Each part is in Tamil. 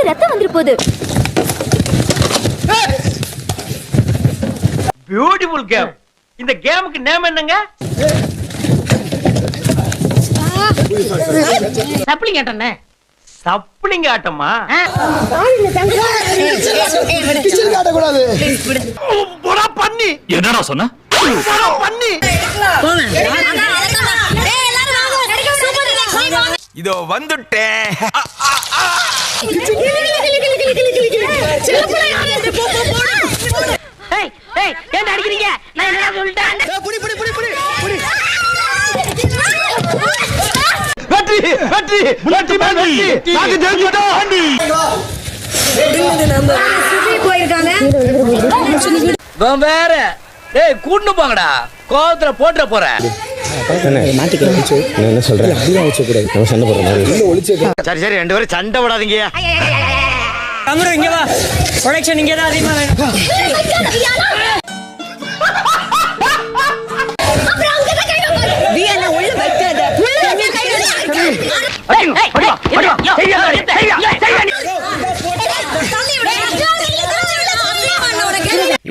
ரத்தம் வந்துரு போகுது. Beautiful game. இந்த கேமுக்கு நேம் என்னங்க? சப்ளிங் ஆட்டம்னே. சப்ளிங் ஆட்டமா? போடா பண்ணி. என்னடா சொன்ன? போடா பண்ணி. இதோ வந்துட்டேன். ஏய் ஏய் என்ன அடிக்கிறீங்க? நான் என்னடா சொல்லிட்டேன்? புடி புடி புடி புடி புடி. வெற்றி வெற்றி வெற்றி வெற்றி. நாங்க ஜெயிச்சிட்டோம். நம்ம சுத்தி போயிருக்காங்க. வேற டேய் கூட்டு போங்கடா. கோவத்துல போட்ற போறேன். என்ன சொல்றேன்? அப்படியே வச்ச கூடாது. நம்ம சண்டை போடுற மாதிரி. இல்ல ஒளிச்சே. சரி சரி ரெண்டு பேரும் சண்டை போடாதீங்க. கமரு இங்க வா. ப்ரொடக்ஷன் இங்க தான் அதிகமா வேணும். வீணா உள்ள வைக்காத.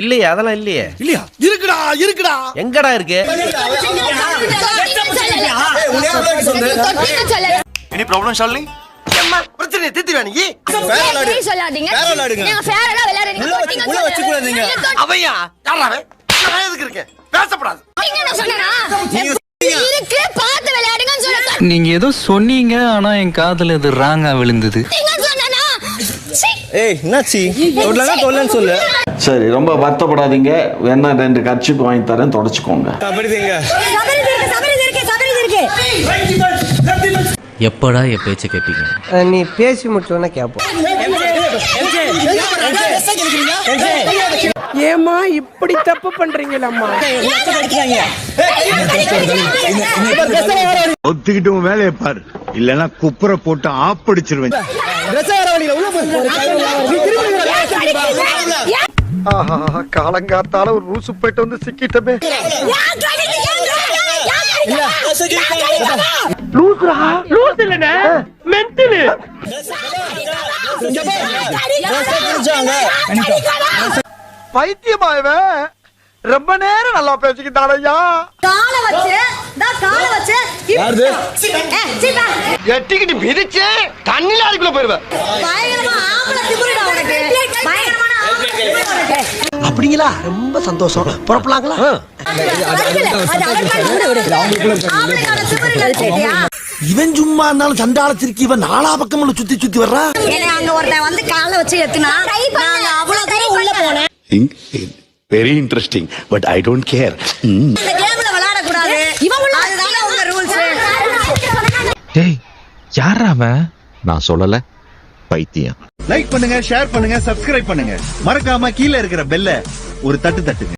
இல்லையா அதெல்லாம் இல்லையே. இல்லையா? இருக்குடா இருக்குடா. எங்கடா இருக்கு? Any problem Shalini? பிரச்சனை தீர்த்து வேணி. சொல்லாதீங்க. ஃபேர் விளையாடுங்க. நீங்க ஃபேரலா விளையாடுறீங்க. உள்ள வச்சு கூடாதீங்க. அவையா யாராவே? நான் எதுக்கு இருக்கேன்? பேசப்படாது. நீங்க என்ன சொன்னனா? இருக்கு பார்த்து விளையாடுங்கன்னு சொல்லுங்க. நீங்க ஏதோ சொன்னீங்க, ஆனா என் காதுல இது ராங்கா விழுந்தது. நீங்க சொன்னனா? ஏய் என்னாச்சி? தொல்லன்னு சொல்லு. சரி, ரொம்ப வருத்தப்படாதீங்க. வேணா 2 கர்ச்சிப் வாங்கி தரேன், தொடச்சுக்கோங்க. அப்படிங்க. சபரி இருக்கு. எப்படா என் பேச்ச கேட்பீங்க? நீ பேசி முடிச்சோன்னா கேப்போம். ஏமா இப்படி தப்பு பண்றீங்களம்மா? ஒத்துக்கிட்டு உன் வேலையை பாரு, இல்லன்னா குப்புற போட்டு ஆப்படிச்சிருவேன். காலங்காத்தால ஒரு ரூசு போயிட்டு வந்து சிக்கிட்டமே. லூஸ் இல்லனே, மென்டல். பைத்தியமாயவே ரொம்ப நேரம் நல்லா பேசிக்கிட்டாளையா. கால வச்சு யாருது? எட்டிக்கிட்டு மிதிச்சு தண்ணில அதுக்குள்ள போயிருவேன். பயங்கரமா ஆம்பள திமிருடா உனக்கு. பயங்கரமான ஆம்பள திமிரு உனக்கு. அப்படிங்களா? ரொம்ப சந்தோஷம். புறப்படலாங்களா? இவன் சும்மா இருந்தாலும் சண்டாளத்திற்கு இவன் நாலா பக்கம் சுத்தி சுத்தி வர்றா. அங்க ஒருத்தன் வந்து கால வச்சு எத்துனா நாங்க அவ்வளவு தூரம் உள்ள போனேன். Very interesting, but I don't care. இந்த கேம்ல விளையாட கூடாது. அதுதானே உங்க ரூல்ஸ். டேய், யாரா அவன்? நான் சொல்லல, பைத்தியம். லைக் பண்ணுங்க, ஷேர் பண்ணுங்க, சப்ஸ்கிரைப் பண்ணுங்க. மறக்காம கீழே இருக்கிற பெல்ல ஒரு தட்டு தட்டுங்க.